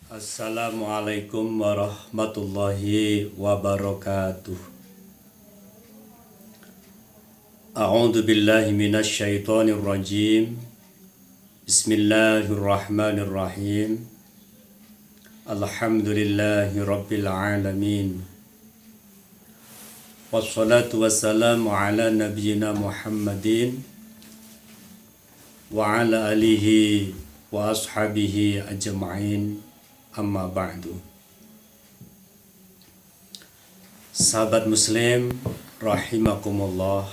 Assalamualaikum warahmatullahi wabarakatuh. A'udzu billahi minasy syaithanir rajim. Bismillahirrahmanirrahim. Alhamdulillahi rabbil alamin. Wassalatu wassalamu ala nabiyyina Muhammadin wa ala alihi wa ashabihi ajma'in. Amma ba'du. Sahabat muslim rahimakumullah,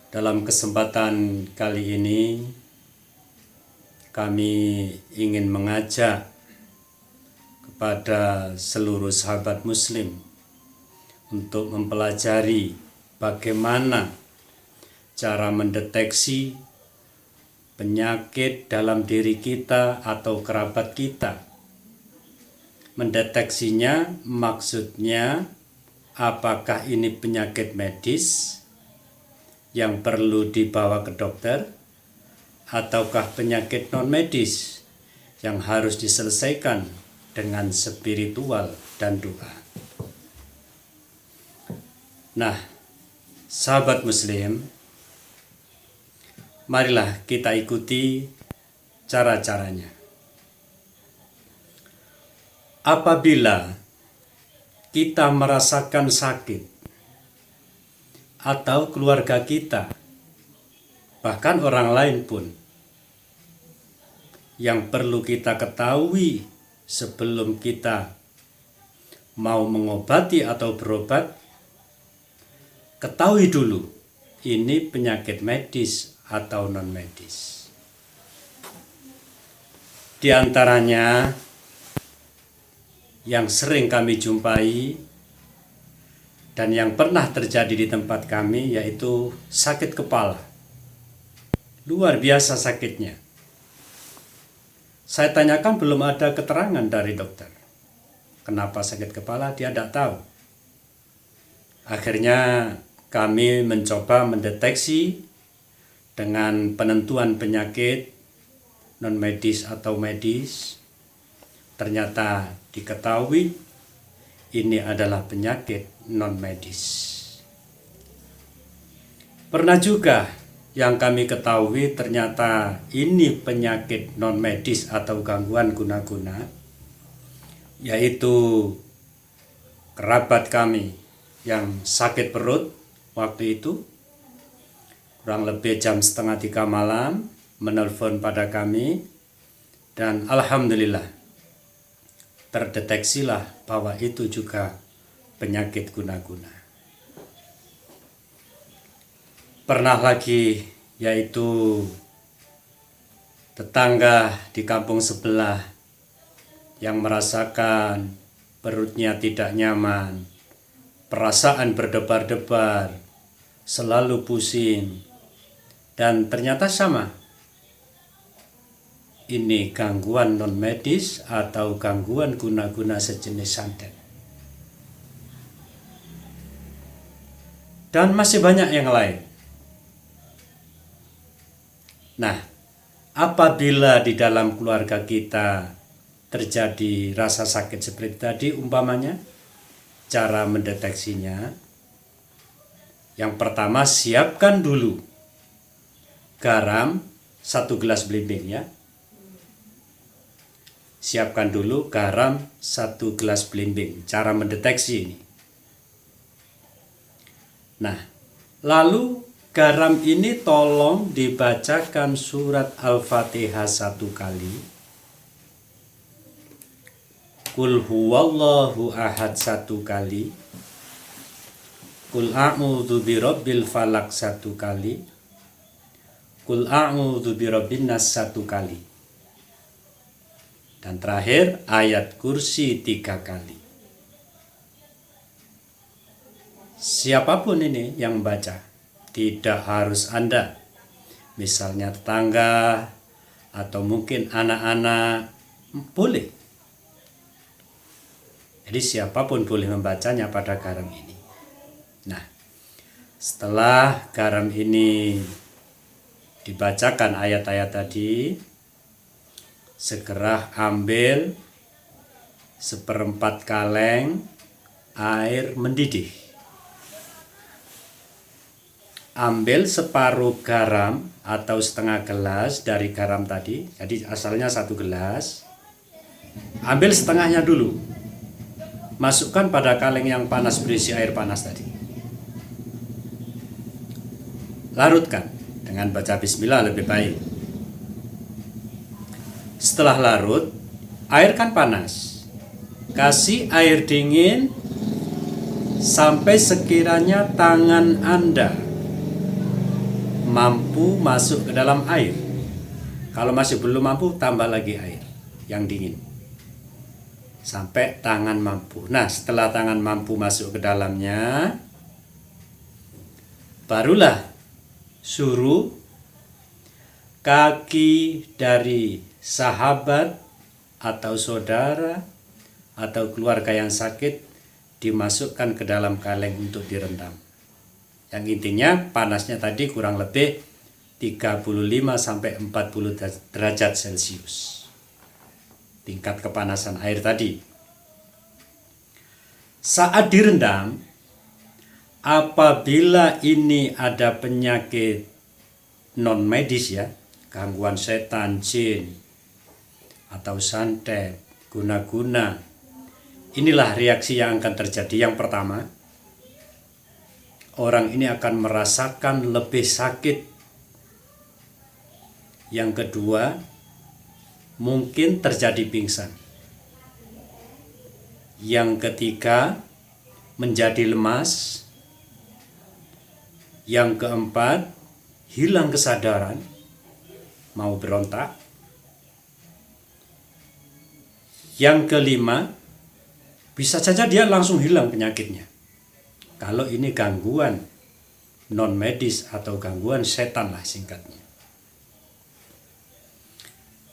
dalam kesempatan kali ini kami ingin mengajak kepada seluruh sahabat muslim untuk mempelajari bagaimana cara mendeteksi penyakit dalam diri kita atau kerabat kita. Mendeteksinya maksudnya apakah ini penyakit medis yang perlu dibawa ke dokter, ataukah penyakit non medis yang harus diselesaikan dengan spiritual dan doa. Nah, sahabat muslim, marilah kita ikuti cara-caranya. Apabila kita merasakan sakit atau keluarga kita, bahkan orang lain pun, yang perlu kita ketahui sebelum kita mau mengobati atau berobat, ketahui dulu ini penyakit medis atau non medis. Di antaranya yang sering kami jumpai dan yang pernah terjadi di tempat kami yaitu sakit kepala. Luar biasa sakitnya. Saya tanyakan belum ada keterangan dari dokter. Kenapa sakit kepala? Dia tidak tahu. Akhirnya kami mencoba mendeteksi dengan penentuan penyakit non medis atau medis. Ternyata diketahui ini adalah penyakit non medis. Pernah juga yang kami ketahui ternyata ini penyakit non medis atau gangguan guna-guna, yaitu kerabat kami yang sakit perut waktu itu. Kurang lebih jam 2:30 malam menelpon pada kami, dan alhamdulillah terdeteksilah bahwa itu juga penyakit guna-guna. Pernah lagi yaitu tetangga di kampung sebelah yang merasakan perutnya tidak nyaman, perasaan berdebar-debar, selalu pusing, dan ternyata sama. Ini gangguan non medis atau gangguan guna-guna sejenis santet. Dan masih banyak yang lain. Nah, apabila di dalam keluarga kita terjadi rasa sakit seperti tadi umpamanya, cara mendeteksinya, yang pertama, siapkan dulu garam 1 gelas belimbing ya. Siapkan dulu garam 1 gelas belimbing. Cara mendeteksi ini. Nah, lalu garam ini tolong dibacakan surat Al-Fatihah 1 kali. Qul huwallahu ahad 1 kali. Qul a'udzu birabbil falaq 1 kali. Qul a'udzu birabbin nas 1 kali. Dan terakhir ayat kursi 3 kali. Siapapun ini yang membaca, tidak harus Anda. Misalnya tetangga atau mungkin anak-anak, boleh. Jadi siapapun boleh membacanya pada garam ini. Nah, setelah garam ini dibacakan ayat-ayat tadi, segera ambil 1/4 kaleng air mendidih. Ambil separuh garam atau setengah gelas dari garam tadi, jadi asalnya 1 gelas. Ambil setengahnya dulu, masukkan pada kaleng yang panas berisi air panas tadi. Larutkan dengan baca bismillah lebih baik. Setelah larut, air kan panas. Kasih air dingin sampai sekiranya tangan Anda mampu masuk ke dalam air. Kalau masih belum mampu, tambah lagi air yang dingin sampai tangan mampu. Nah, setelah tangan mampu masuk ke dalamnya, barulah suruh kaki dari sahabat atau saudara atau keluarga yang sakit dimasukkan ke dalam kaleng untuk direndam. Yang intinya panasnya tadi kurang lebih 35 sampai 40 derajat Celcius. Tingkat kepanasan air tadi. Saat direndam, apabila ini ada penyakit non medis ya, gangguan setan, jin, atau santet, guna-guna, inilah reaksi yang akan terjadi. Yang pertama, orang ini akan merasakan lebih sakit. Yang kedua, mungkin terjadi pingsan. Yang ketiga, menjadi lemas. Yang keempat, hilang kesadaran, mau berontak. Yang kelima, bisa saja dia langsung hilang penyakitnya. Kalau ini gangguan non medis atau gangguan setan lah singkatnya.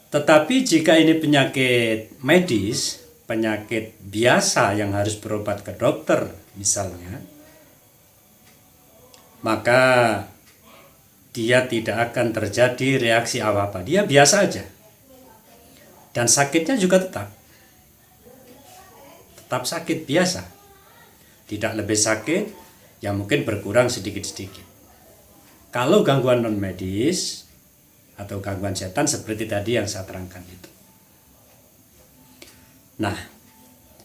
Tetapi jika ini penyakit medis, penyakit biasa yang harus berobat ke dokter misalnya, maka dia tidak akan terjadi reaksi apa-apa. Dia biasa aja. Dan sakitnya juga tetap sakit biasa. Tidak lebih sakit, ya mungkin berkurang sedikit-sedikit. Kalau gangguan non medis atau gangguan setan seperti tadi yang saya terangkan itu. Nah,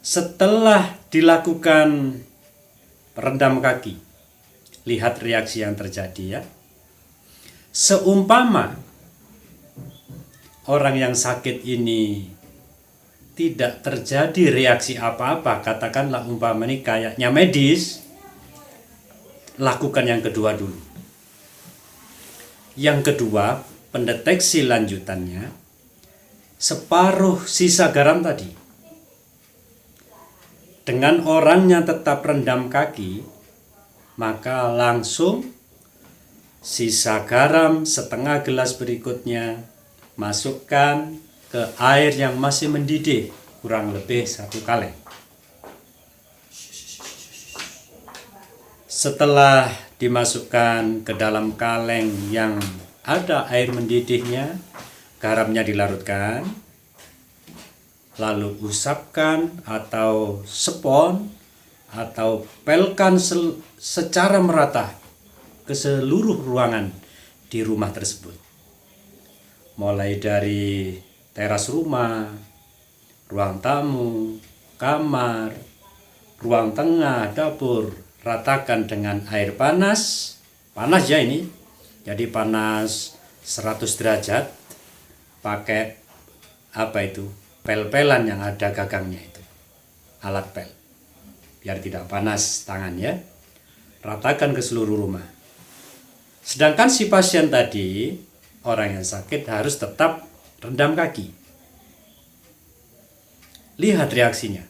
setelah dilakukan rendam kaki, lihat reaksi yang terjadi ya. Seumpama orang yang sakit ini tidak terjadi reaksi apa-apa, katakanlah umpama ini kayaknya medis, lakukan yang kedua dulu. Yang kedua, pendeteksi lanjutannya, separuh sisa garam tadi. Dengan orangnya tetap rendam kaki, maka langsung sisa garam setengah gelas berikutnya masukkan ke air yang masih mendidih, kurang lebih 1 kaleng. Setelah dimasukkan ke dalam kaleng yang ada air mendidihnya, garamnya dilarutkan, lalu usapkan atau spon atau pelkan secara merata ke seluruh ruangan di rumah tersebut. Mulai dari teras rumah, ruang tamu, kamar, ruang tengah, dapur, ratakan dengan air panas. Panas ya ini, jadi panas 100 derajat, pakai apa itu, pel-pelan yang ada gagangnya itu, alat pel, biar tidak panas tangan ya. Ratakan ke seluruh rumah. Sedangkan si pasien tadi, orang yang sakit harus tetap rendam kaki. Lihat reaksinya.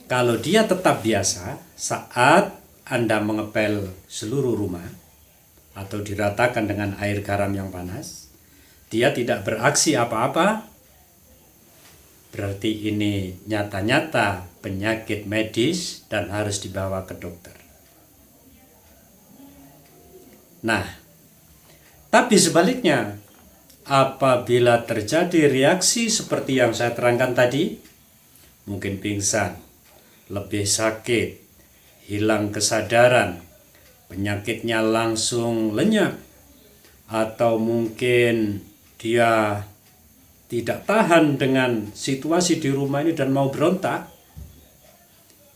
Kalau dia tetap biasa, saat Anda mengepel seluruh rumah atau diratakan dengan air garam yang panas, dia tidak beraksi apa-apa, berarti ini nyata-nyata penyakit medis dan harus dibawa ke dokter. Nah, tapi sebaliknya, apabila terjadi reaksi seperti yang saya terangkan tadi, mungkin pingsan, lebih sakit, hilang kesadaran, penyakitnya langsung lenyap, atau mungkin dia tidak tahan dengan situasi di rumah ini dan mau berontak,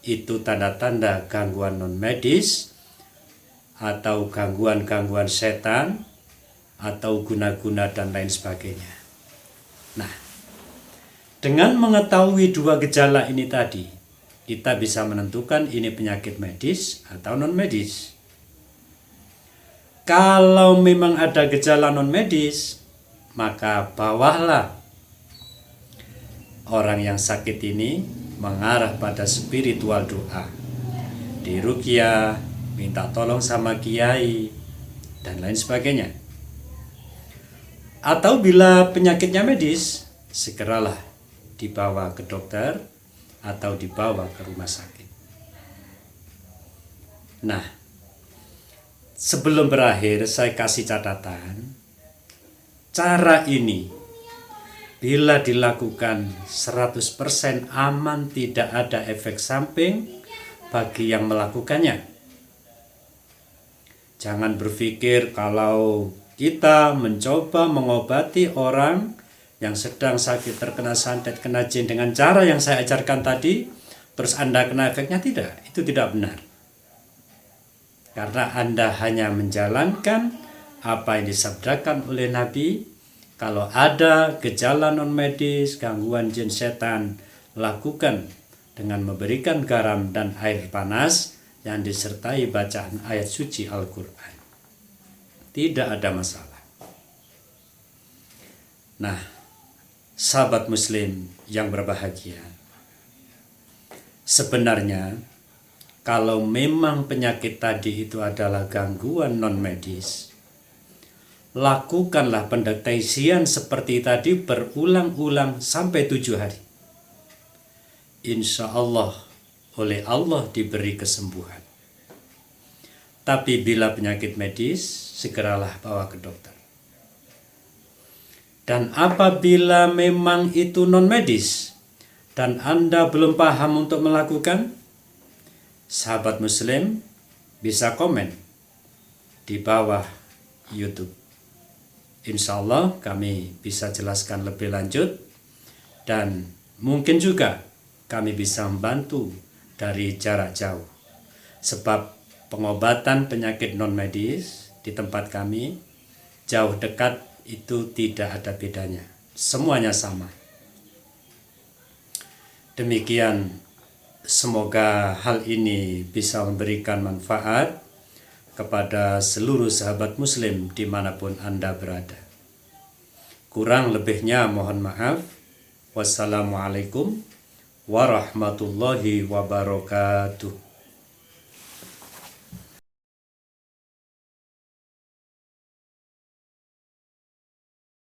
itu tanda-tanda gangguan non-medis atau gangguan-gangguan setan atau guna-guna dan lain sebagainya. Nah, dengan mengetahui dua gejala ini tadi, kita bisa menentukan ini penyakit medis atau non-medis. Kalau memang ada gejala non-medis, maka bawalah orang yang sakit ini mengarah pada spiritual doa, diruqyah, minta tolong sama kiai, dan lain sebagainya. Atau bila penyakitnya medis, segeralah dibawa ke dokter atau dibawa ke rumah sakit. Nah, sebelum berakhir saya kasih catatan, cara ini bila dilakukan 100% aman, tidak ada efek samping bagi yang melakukannya. Jangan berpikir kalau kita mencoba mengobati orang yang sedang sakit, terkena santet, kena jin dengan cara yang saya ajarkan tadi, terus Anda kena efeknya. Tidak, itu tidak benar. Karena Anda hanya menjalankan apa yang disabdakan oleh Nabi. Kalau ada gejala non-medis, gangguan jin setan, lakukan dengan memberikan garam dan air panas yang disertai bacaan ayat suci Al-Quran. Tidak ada masalah. Nah, sahabat muslim yang berbahagia, sebenarnya kalau memang penyakit tadi itu adalah gangguan non-medis, lakukanlah pendeteksian seperti tadi berulang-ulang sampai 7 hari. Insya Allah oleh Allah diberi kesembuhan. Tapi bila penyakit medis, segeralah bawa ke dokter. Dan apabila memang itu non-medis dan Anda belum paham untuk melakukan, sahabat muslim bisa komen di bawah YouTube. Insya Allah kami bisa jelaskan lebih lanjut, dan mungkin juga kami bisa membantu dari jarak jauh. Sebab pengobatan penyakit non-medis di tempat kami, jauh dekat itu tidak ada bedanya. Semuanya sama. Demikian, semoga hal ini bisa memberikan manfaat kepada seluruh sahabat muslim dimanapun Anda berada. Kurang lebihnya mohon maaf. Wassalamualaikum warahmatullahi wabarakatuh.